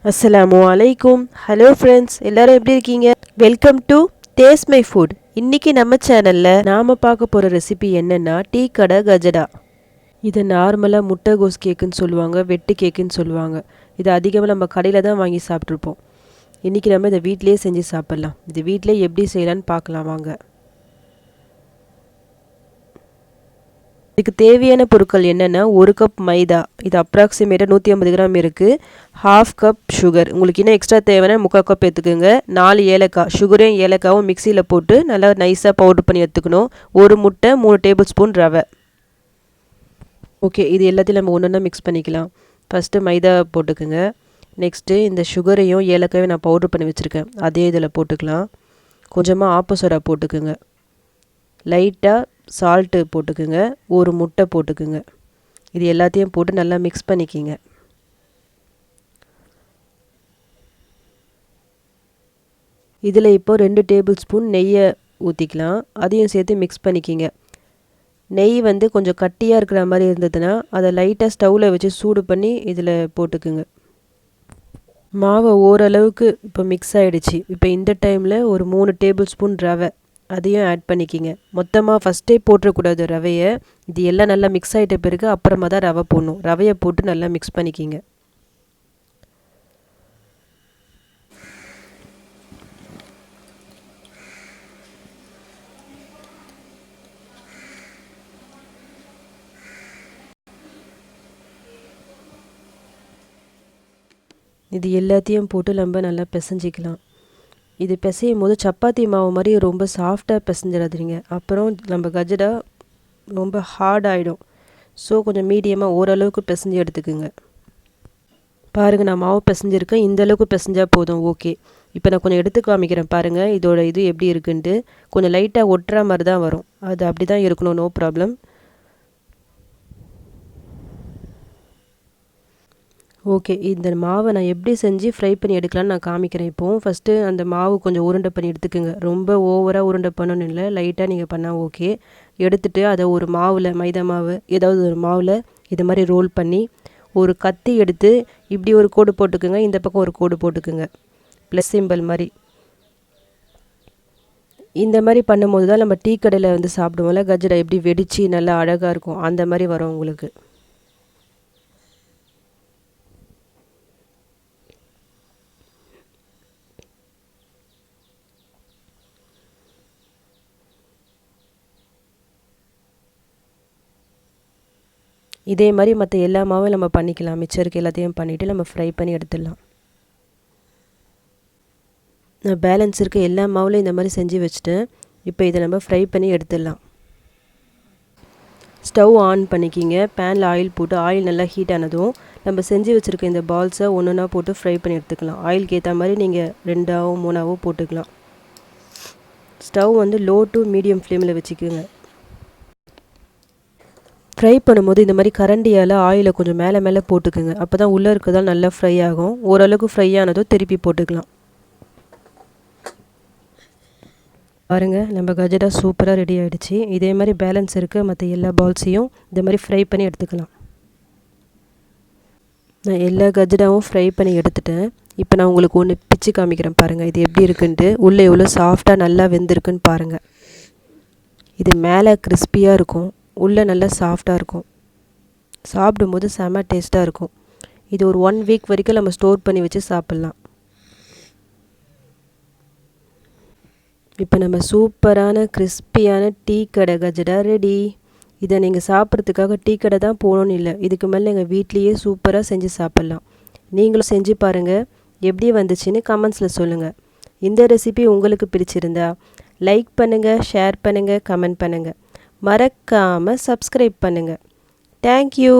அஸ்ஸலாமு அலைக்கும். Hello friends, எல்லாரும் எப்படி இருக்கீங்க? Welcome to taste my foot. இன்னைக்கு நம்ம சேனல்ல நாம பார்க்க போற ரெசிபி என்னன்னா டீ கடை கஜடா. இது நார்மலாக முட்டைகோஸ் கேக்குன்னு சொல்லுவாங்க, வெட்டு கேக்குன்னு சொல்லுவாங்க. இது அதிகமாக நம்ம கடையில் தான் வாங்கி சாப்பிட்ருப்போம். இன்றைக்கி நம்ம இதை வீட்டிலேயே செஞ்சு சாப்பிட்லாம். இது வீட்டிலே எப்படி செய்யலான்னு பார்க்கலாம் வாங்க. இதுக்கு தேவையான பொருட்கள் என்னென்னா, 1 கப் மைதா, இது அப்ராக்சிமேட்டாக 150 கிராம் இருக்குது. 1/2 கப் சுகர், உங்களுக்கு இன்னும் எக்ஸ்ட்ரா தேவைன்னா 3/4 கப் எடுத்துக்கோங்க. 4 ஏலக்காய், சுகரையும் ஏலக்காவும் மிக்சியில் போட்டு நல்லா நைஸாக பவுட்ரு பண்ணி எடுத்துக்கணும். 1 முட்டை, 3 டேபிள் ஸ்பூன் ரவை. ஓகே, இது எல்லாத்தையும் நம்ம ஒன்று ஒன்றா மிக்ஸ் பண்ணிக்கலாம். ஃபஸ்ட்டு மைதா போட்டுக்குங்க. நெக்ஸ்ட்டு இந்த சுகரையும் ஏலக்காயும் நான் பவுட்ரு பண்ணி வச்சுருக்கேன், அதே இதில் போட்டுக்கலாம். கொஞ்சமாக ஆப்ப சோடா போட்டுக்குங்க. லைட்டாக சால்ட்டு போட்டுக்குங்க. 1 முட்டை போட்டுக்குங்க. இது எல்லாத்தையும் போட்டு நல்லா மிக்ஸ் பண்ணிக்கிங்க. இதில் இப்போ 2 டேபிள் ஸ்பூன் நெய்யை ஊற்றிக்கலாம். அதையும் சேர்த்து மிக்ஸ் பண்ணிக்கிங்க. நெய் கொஞ்சம் கட்டியாக இருக்கிற மாதிரி இருந்ததுன்னா அதை லைட்டாக ஸ்டவ்வில் வச்சு சூடு பண்ணி இதில் போட்டுக்குங்க. மாவை ஓரளவுக்கு இப்போ மிக்ஸ் ஆகிடுச்சு. இப்போ இந்த டைமில் ஒரு 3 டேபிள் ஸ்பூன் ரவை, அதையும் ஆட் பண்ணிக்கிங்க. மொத்தமாக ஃபஸ்ட்டே போட்டுறக்கூடாது ரவையை. இது எல்லாம் நல்லா மிக்ஸ் ஆகிட்ட பிறகு அப்புறமா தான் ரவை போடணும். ரவையை போட்டு நல்லா மிக்ஸ் பண்ணிக்கிங்க. இது எல்லாத்தையும் போட்டு நம்ம நல்லா பிசைஞ்சிக்கலாம். இது பிசையும் போது சப்பாத்தி மாவு மாதிரி ரொம்ப சாஃப்டாக பிசைஞ்சிடாதீங்க, அப்புறம் நம்ம கஜடா ரொம்ப ஹார்ட் ஆகிடும். ஸோ கொஞ்சம் மீடியமாக ஓரளவுக்கு பிசைஞ்சு எடுத்துக்குங்க. பாருங்கள், நான் மாவு பிசைஞ்சிருக்கேன். இந்த அளவுக்கு பிசைஞ்சால் போதும். ஓகே, இப்போ நான் கொஞ்சம் எடுத்து காமிக்கிறேன் பாருங்கள் இதோட இது எப்படி இருக்குன்ட்டு. கொஞ்சம் லைட்டாக ஒட்டுற மாதிரி தான் வரும், அது அப்படி தான் இருக்கணும், நோ ப்ராப்ளம். ஓகே, இந்த மாவை நான் எப்படி செஞ்சு ஃப்ரை பண்ணி எடுக்கலான்னு நான் காமிக்கிறேன். இப்போது ஃபஸ்ட்டு அந்த மாவு கொஞ்சம் உருண்டை பண்ணி எடுத்துக்கோங்க. ரொம்ப ஓவராக உருண்டை பண்ணணும் இல்லை, லைட்டாக நீங்கள் பண்ணால் ஓகே. எடுத்துகிட்டு அதை ஒரு மாவில், மைதா மாவு ஏதாவது ஒரு மாவில் இது மாதிரி ரோல் பண்ணி ஒரு கத்தி எடுத்து இப்படி ஒரு கோடு போட்டுக்குங்க. இந்த பக்கம் ஒரு கோடு போட்டுக்குங்க, ப்ளஸ் சிம்பிள் மாதிரி. இந்த மாதிரி பண்ணும்போது தான் நம்ம டீ கடையில் சாப்பிடுவோம்ல கஜடா, எப்படி வெடித்து நல்லா அழகாக இருக்கும், அந்த மாதிரி வரும் உங்களுக்கு. இதே மாதிரி மற்ற எல்லா மாவும் நம்ம பண்ணிக்கலாம். மிச்சருக்கு எல்லாத்தையும் பண்ணிவிட்டு நம்ம ஃப்ரை பண்ணி எடுத்துடலாம். நான் பேலன்ஸ் இருக்க எல்லா மாவுலையும் இந்த மாதிரி செஞ்சு வச்சுட்டேன். இப்போ இதை நம்ம ஃப்ரை பண்ணி எடுத்துடலாம். ஸ்டவ் ஆன் பண்ணிக்கிங்க. பேனில் ஆயில் போட்டு ஆயில் நல்லா ஹீட் ஆனதும் நம்ம செஞ்சு வச்சுருக்க இந்த பால்ஸை ஒன்று ஒன்றா போட்டு ஃப்ரை பண்ணி எடுத்துக்கலாம். ஆயிலுக்கு ஏற்ற மாதிரி நீங்கள் 2ஆவோ 3ஆவோ போட்டுக்கலாம். ஸ்டவ் லோ டு மீடியம் ஃப்ளேமில் வச்சுக்கோங்க. ஃப்ரை பண்ணும்போது இந்த மாதிரி கரண்டியால் ஆயிலை கொஞ்சம் மேலே மேலே போட்டுக்குங்க. அப்போ தான் உள்ளே இருக்கிறதால் நல்லா ஃப்ரை ஆகும். ஓரளவுக்கு ஃப்ரை ஆனதோ திருப்பி போட்டுக்கலாம். பாருங்கள், நம்ம கஜடா சூப்பராக ரெடி ஆகிடுச்சு. இதே மாதிரி பேலன்ஸ் இருக்க மற்ற எல்லா பால்ஸையும் இந்த மாதிரி ஃப்ரை பண்ணி எடுத்துக்கலாம். நான் எல்லா கஜடாவும் ஃப்ரை பண்ணி எடுத்துட்டேன். இப்போ நான் உங்களுக்கு ஒன்று பிச்சு காமிக்கிறேன் பாருங்கள், இது எப்படி இருக்குன்ட்டு. உள்ளே எவ்வளோ சாஃப்டாக நல்லா வெந்திருக்குன்னு பாருங்கள். இது மேலே கிறிஸ்பியாக இருக்கும், உள்ளே நல்லா சாஃப்டாக இருக்கும். சாப்பிடும்போது செம்ம டேஸ்ட்டாக இருக்கும். இது ஒரு 1 வீக் வரைக்கும் நம்ம ஸ்டோர் பண்ணி வச்சு சாப்பிட்லாம். இப்போ நம்ம சூப்பரான கிறிஸ்பியான டீ கடை கஜடா ரெடி. இதை நீங்கள் சாப்பிட்றதுக்காக டீ கடை தான் போகணுன்னு இல்லை, இதுக்கு மேலே எங்கள் வீட்லேயே சூப்பராக செஞ்சு சாப்பிட்லாம். நீங்களும் செஞ்சு பாருங்கள், எப்படி வந்துச்சுன்னு கமெண்ட்ஸில் சொல்லுங்கள். இந்த ரெசிபி உங்களுக்கு பிடிச்சிருந்தா லைக் பண்ணுங்கள், ஷேர் பண்ணுங்கள், கமெண்ட் பண்ணுங்கள். மறக்காமல் சப்ஸ்கிரைப் பண்ணுங்கள். தேங்க்யூ.